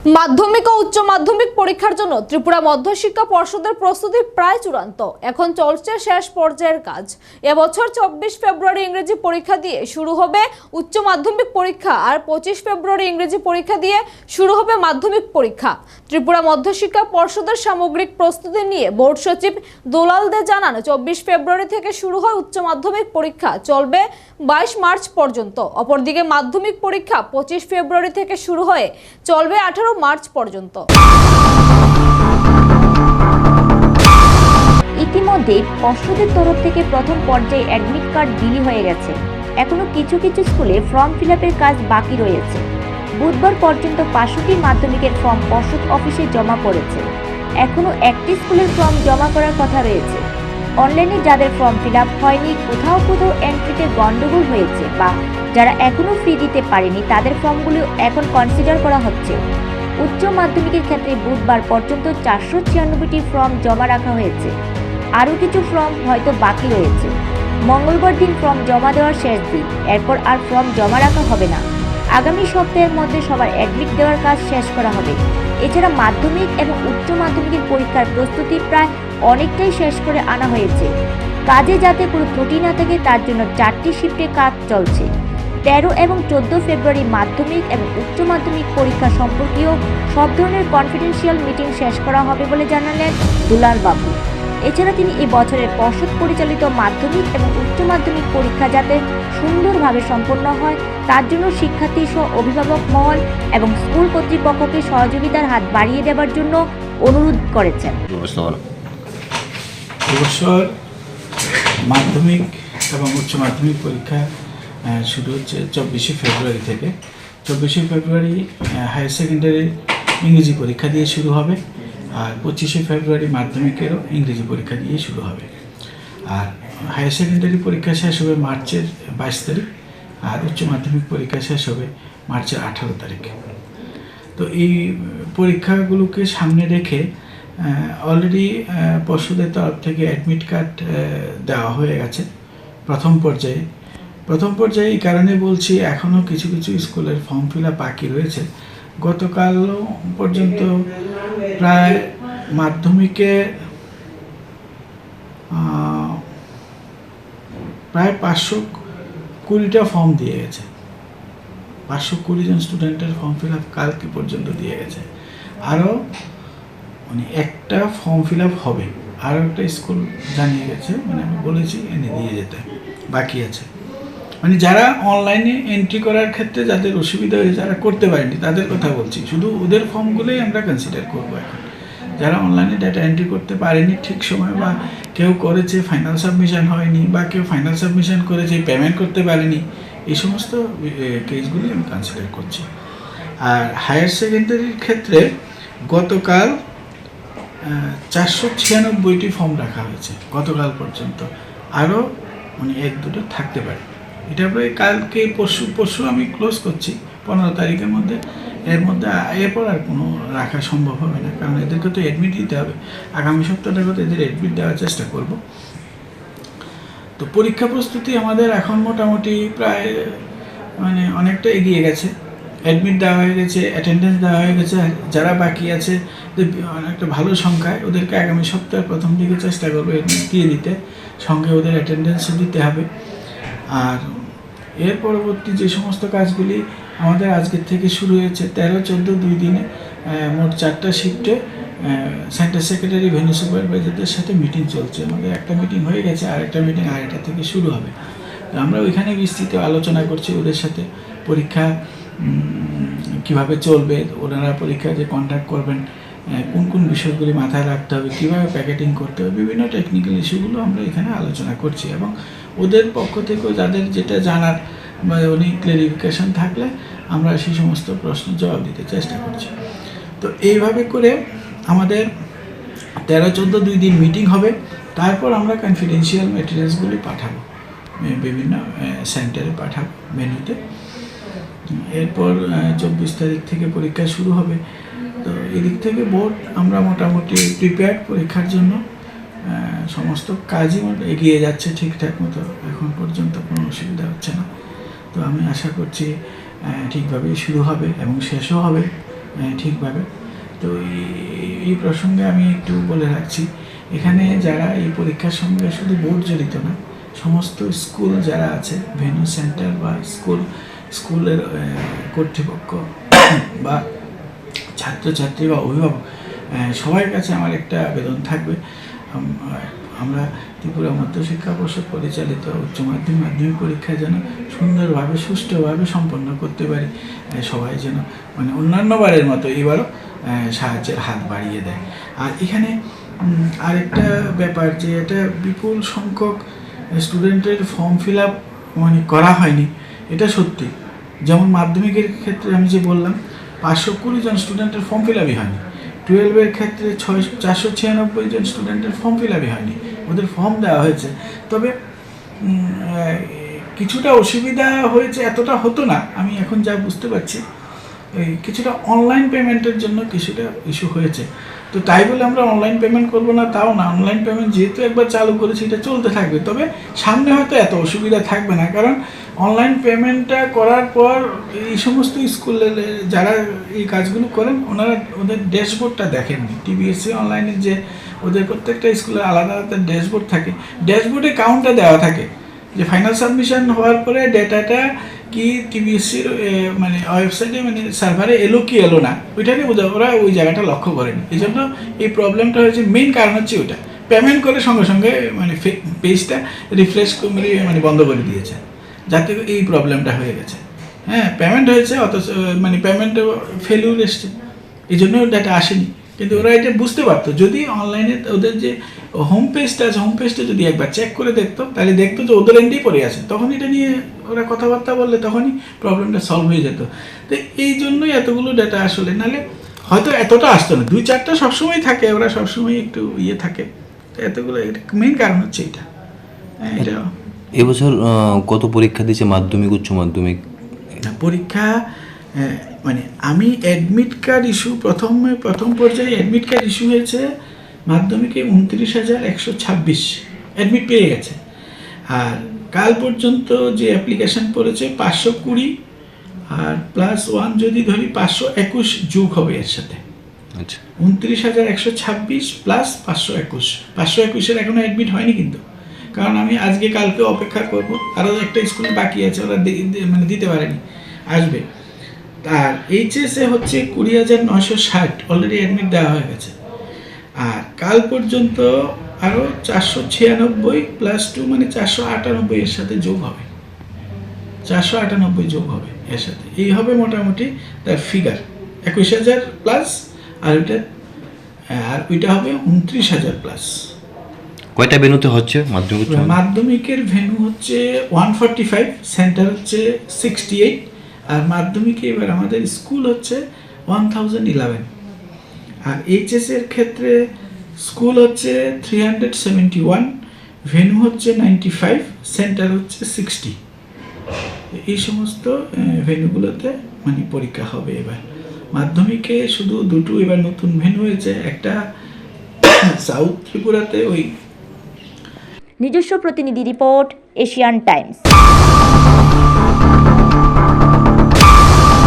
মাধ্যমিক ও উচ্চ মাধ্যমিক পরীক্ষার জন্য ত্রিপুরা মধ্যশিক্ষা পর্ষদের প্রস্তুতি প্রায় চূড়ান্ত। এখন চলছে শেষ পর্যায়ের কাজ। এবছর 24 ফেব্রুয়ারি ইংরেজি পরীক্ষা দিয়ে শুরু হবে উচ্চ মাধ্যমিক পরীক্ষা আর 25 ফেব্রুয়ারি ইংরেজি পরীক্ষা দিয়ে শুরু হবে মাধ্যমিক পরীক্ষা। ত্রিপুরা মধ্যশিক্ষা পর্ষদের সামগ্রিক প্রস্তুতি নিয়ে বোর্ড সচিব দুলাল দে জানান, 24 ফেব্রুয়ারি থেকে শুরু হয় উচ্চ মাধ্যমিক পরীক্ষা, চলবে 22 মার্চ পর্যন্ত। অপরদিকে মাধ্যমিক পরীক্ষা 25 ফেব্রুয়ারি থেকে শুরু হয়ে চলবে 18 মার্চ পর্যন্ত। ইতিমধ্যে পর্ষদের তরফ থেকে প্রথম পর্যায়ে অ্যাডমিট কার্ড বিলি হয়ে গেছে। এখনো কিছু কিছু স্কুলে ফর্ম ফিলআপের কাজ বাকি রয়েছে। বুধবার পর্যন্ত 500টি মাধ্যমিকের ফর্ম পর্ষদ অফিসে জমা পড়েছে। এখনো একটি স্কুলের ফর্ম জমা করার কথা রয়েছে। অনলাইনে যাদের ফর্ম ফিলআপ হয়নি, কোথাও কোথাও এন্ট্রিতে গন্ডগোল হয়েছে বা যারা এখনো ফি দিতে পারেনি, তাদের ফর্মগুলো এখন কনসিডার করা হচ্ছে। উচ্চ মাধ্যমিকের ক্ষেত্রে বুধবার পর্যন্ত 496টি ফর্ম জমা রাখা হয়েছে। আরও কিছু ফর্ম হয়তো বাকি রয়েছে। মঙ্গলবার দিন ফর্ম জমা দেওয়ার শেষ দিন। এরপর আর ফর্ম জমা রাখা হবে না। আগামী সপ্তাহের মধ্যে সবার অ্যাডমিট দেওয়ার কাজ শেষ করা হবে। এছাড়া মাধ্যমিক এবং উচ্চ মাধ্যমিকের পরীক্ষার প্রস্তুতি প্রায় অনেকটাই শেষ করে আনা হয়েছে। কাজে যাতে কোনো ত্রুটি না থাকে তার জন্য 4টি শিফটে কাজ চলছে। 13 এবং 14 ফেব্রুয়ারি মাধ্যমিক এবং উচ্চ মাধ্যমিক পরীক্ষা সম্পর্কীয় সব ধরনের কনফিডেন্সিয়াল মিটিং শেষ করা হবে বলে জানালেন দুলাল বাবু। এছাড়া তিনি এই বছরের পর্ষদ পরিচালিত মাধ্যমিক এবং উচ্চ মাধ্যমিক পরীক্ষা যাতে সুন্দরভাবে সম্পন্ন হয় তার জন্য শিক্ষার্থী সহ অভিভাবক মহল এবং স্কুল কর্তৃপক্ষকে সহযোগিতার হাত বাড়িয়ে দেওয়ার জন্য অনুরোধ করেছেন। এবছর মাধ্যমিক এবং উচ্চ মাধ্যমিক পরীক্ষা শুরু হচ্ছে 24 ফেব্রুয়ারি থেকে। 24 ফেব্রুয়ারি হায়ার সেকেন্ডারি ইংরেজি পরীক্ষা দিয়ে শুরু হবে, আর 25 ফেব্রুয়ারি মাধ্যমিকেরও ইংরেজি পরীক্ষা দিয়ে শুরু হবে। আর হায়ার সেকেন্ডারি পরীক্ষা শেষ হবে মার্চের 22 তারিখ, আর উচ্চ মাধ্যমিক পরীক্ষা শেষ হবে মার্চের 18 তারিখ। তো এই পরীক্ষাগুলোকে সামনে রেখে অলরেডি পর্ষদের তরফ থেকে অ্যাডমিট কার্ড দেওয়া হয়ে গেছে প্রথম পর্যায়ে। এই কারণে বলছি, এখনও কিছু কিছু স্কুলের ফর্ম ফিল আপ বাকি রয়েছে। গতকাল পর্যন্ত প্রায় মাধ্যমিকে প্রায় 520টা ফর্ম দিয়ে গেছে। 520 জন স্টুডেন্টের ফর্ম ফিল আপ কালকে পর্যন্ত দিয়ে গেছে। আরও একটা ফর্ম ফিল আপ হবে, আরও একটা স্কুল জানিয়ে গেছে, আমি বলেছি এনে দিয়ে যেতে বাকি আছে। যারা অনলাইনে এন্ট্রি করার ক্ষেত্রে যাদের অসুবিধা হয়েছে, যারা করতে পারেনি তাদের কথা বলছি, শুধু ওদের ফর্মগুলোই আমরা কনসিডার করবো এখন। যারা অনলাইনে ডাটা এন্ট্রি করতে পারেনি ঠিক সময়, বা কেউ করেছে ফাইনাল সাবমিশন হয়নি, বা কেউ ফাইনাল সাবমিশন করেছে পেমেন্ট করতে পারেনি, এই সমস্ত কেসগুলি আমি কনসিডার করছি। আর হায়ার সেকেন্ডারির ক্ষেত্রে গতকাল 496টি ফর্ম রাখা হয়েছে গতকাল পর্যন্ত। আরও 1-2টো থাকতে পারে। এটা প্রায় কালকে পরশু আমি ক্লোজ করছি 15 তারিখের মধ্যে। এরপর আর কোনো রাখা সম্ভব হবে না, কারণ এদেরকে তো অ্যাডমিট দিতে হবে। আগামী সপ্তাহটার মধ্যে এদের অ্যাডমিট দেওয়ার চেষ্টা করব। তো পরীক্ষা প্রস্তুতি আমাদের এখন মোটামুটি প্রায় অনেকটা এগিয়ে গেছে। অ্যাডমিট দেওয়া হয়ে গেছে, অ্যাটেন্ডেন্স দেওয়া হয়ে গেছে। যারা বাকি আছে অনেকটা ভালো সংখ্যায়, ওদেরকে আগামী সপ্তাহের প্রথম দিকে চেষ্টা করবো অ্যাডমিট দিয়ে দিতে, সঙ্গে ওদের অ্যাটেন্ডেন্সও দিতে হবে। আর এর পরবর্তী যে সমস্ত কাজগুলি আমাদের আজকের থেকে শুরু হয়েছে, 13-14 2 দিনে মোট 4টা শিফটে সেন্টার সেক্রেটারি, ভেন্যু সুপারভাইজারদের সাথে মিটিং চলছে। আমাদের একটা মিটিং হয়ে গেছে, আর একটা মিটিং আরেকটা থেকে শুরু হবে। আমরা ওইখানে বিস্তৃত আলোচনা করছি ওদের সাথে, পরীক্ষা কিভাবে চলবে, ওনারা পরীক্ষা যে কন্ডাক্ট করবেন কোন কোন বিষয়গুলি মাথায় রাখতে হবে, কীভাবে প্যাকেটিং করতে হবে, বিভিন্ন টেকনিক্যাল ইস্যুগুলো আমরা এখানে আলোচনা করছি। এবং ওদের পক্ষ থেকেও যাদের যেটা জানার বা ক্লারিফিকেশন থাকলে আমরা সেই সমস্ত প্রশ্নের জবাব দিতে চেষ্টা করছি। তো এইভাবে করে আমাদের 13-14 2 দিন মিটিং হবে। তারপর আমরা কনফিডেন্সিয়াল ম্যাটেরিয়ালসগুলি পাঠাবো, বিভিন্ন সেন্টারে পাঠাবো, ভেন্যুতে। এরপর 24 তারিখ থেকে পরীক্ষা শুরু হবে। তো এদিক থেকে বোর্ড আমরা মোটামুটি প্রিপেয়ার্ড পরীক্ষার জন্য। সমস্ত কাজই এগিয়ে যাচ্ছে ঠিকঠাক মতো, এখন পর্যন্ত কোনো অসুবিধা হচ্ছে না। তো আমি আশা করছি ঠিকভাবেই শুরু হবে এবং শেষও হবে ঠিকভাবে। তো এই প্রসঙ্গে আমি একটু বলে রাখছি, এখানে যারা এই পরীক্ষার সঙ্গে শুধু বোর্ড জড়িত না, সমস্ত স্কুল যারা আছে, ভেন্যু সেন্টার বা স্কুলের কর্তৃপক্ষ বা ছাত্রছাত্রী বা অভিভাবক, সবার কাছে আমার একটা আবেদন থাকবে, আমরা ত্রিপুরা মধ্যশিক্ষা পর্ষদ পরিচালিত উচ্চ মাধ্যমিক পরীক্ষা যেন সুন্দরভাবে সুষ্ঠুভাবে সম্পন্ন করতে পারি। সবাই যেন মানে অন্যান্য বারের মতো এবারও সাহায্যের হাত বাড়িয়ে দেয়। আর এখানে আরেকটা ব্যাপার, যে এটা বিপুল সংখ্যক স্টুডেন্টের ফর্ম ফিল আপ মানে করা হয়নি, এটা সত্যি। যেমন মাধ্যমিকের ক্ষেত্রে আমি যে বললাম 520 জন স্টুডেন্টের ফর্ম ফিল আপই হয়নি, 12-এর ক্ষেত্রে 496 জন স্টুডেন্টের ফর্ম ফিল আপই হয়নি, ওদের ফর্ম দেওয়া হয়েছে। তবে কিছুটা অসুবিধা হয়েছে, এতটা হতো না, আমি এখন যা বুঝতে পারছি কিছুটা অনলাইন পেমেন্টের জন্য কিছুটা ইস্যু হয়েছে। তো তাই বলে আমরা অনলাইন পেমেন্ট করবো না তাও না, অনলাইন পেমেন্ট যেহেতু একবার চালু করেছি এটা চলতে থাকবে। তবে সামনে হয়তো এত অসুবিধা থাকবে না, কারণ অনলাইন পেমেন্টটা করার পর এই সমস্ত স্কুলে যারা এই কাজগুলো করেন ওনারা ওদের ড্যাশবোর্ডটা দেখেননি। টিবিএসসি অনলাইনে যে ওদের প্রত্যেকটা স্কুলে আলাদা আলাদা ড্যাশবোর্ড থাকে, ড্যাশবোর্ডে কাউন্টটা দেওয়া থাকে যে ফাইনাল সাবমিশন হওয়ার পরে ডেটাটা কি টিবিএসসির মানে ওয়েবসাইটে মানে সার্ভারে এলো কি এলো না, ওইটাকে ওরা ওই জায়গাটা লক্ষ্য করেনি। এই জন্য এই প্রবলেমটা হয়েছে, মেইন কারণ হচ্ছে ওটা পেমেন্ট করে সঙ্গে সঙ্গে মানে পেজটা রিফ্রেশ মানে বন্ধ করে দিয়েছে, যাতে এই প্রবলেমটা হয়ে গেছে। হ্যাঁ, পেমেন্ট হয়েছে অথচ মানে পেমেন্টে ফেলিউর এসছে, এই জন্য ডাটা আসেনি। কিন্তু ওরা এটা বুঝতে পারতো, যদি অনলাইনে ওদের যে হোম পেজটা আছে, হোম পেজটা যদি একবার চেক করে দেখতো, তাহলে দেখতো যে ওদের এন্ডেই পড়ে আছে, তখন এটা নিয়ে ওরা কথাবার্তা বললে তখনই প্রবলেমটা সলভ হয়ে যেত। তো এই জন্যই এতগুলো ডাটা আসলে, নাহলে হয়তো এতটা আসতো না। 2-4টা সবসময় থাকে, ওরা সবসময় একটু থাকে, তো এতগুলো এটা মেইন কারণ হচ্ছে এটা। হ্যাঁ, এটা এবছর কত পরীক্ষা দিয়েছে মাধ্যমিক উচ্চ মাধ্যমিক? পরীক্ষা মানে আমি অ্যাডমিট কার্ড ইস্যু প্রথম পর্যায়ে অ্যাডমিট কার্ড ইস্যু হয়েছে মাধ্যমিকে 29,126 অ্যাডমিট পেয়ে গেছে। আর কাল পর্যন্ত যে অ্যাপ্লিকেশন পড়েছে 520, আর +1 যদি ধরি 521 যোগ হবে এর সাথে। আচ্ছা, 29,126 প্লাস 521। 521-এর এখনো অ্যাডমিট হয়নি কিন্তু, কারণ আমি আজকে কালকে অপেক্ষা করব, আরও একটা স্কুলে বাকি আছে, ওরা মানে দিতে পারেনি, আসবে। আর এইচএসে হচ্ছে 20,960 অলরেডি অ্যাডমিট দেওয়া হয়ে গেছে। আর কাল পর্যন্ত আরও 496 +2 মানে 498 এর সাথে যোগ হবে, 498 যোগ হবে এর সাথে, এই হবে মোটামুটি তার ফিগার 21,000 প্লাস, আর ওইটা হবে 29,000 প্লাস। কয়টা বেনুতে হচ্ছে মাধ্যমিক উচ্চ মাধ্যমিক? মাধ্যমিকের ভেন্যু হচ্ছে 145, সেন্টার হচ্ছে 68, আর মাধ্যমিকে এবার আমাদের স্কুল হচ্ছে 1011। আর এইচএসের ক্ষেত্রে স্কুল হচ্ছে 371, ভেন্যু হচ্ছে 95, সেন্টার হচ্ছে 60। এই সমস্ত ভেন্যুগুলোতে মানে পরীক্ষা হবে এবার। মাধ্যমিকে শুধু দুটো এবার নতুন ভেন্যু হয়েছে, একটা সাউথ ত্রিপুরাতে ওই। নিজস্ব প্রতিনিধি রিপোর্ট, এশিয়ান টাইমস।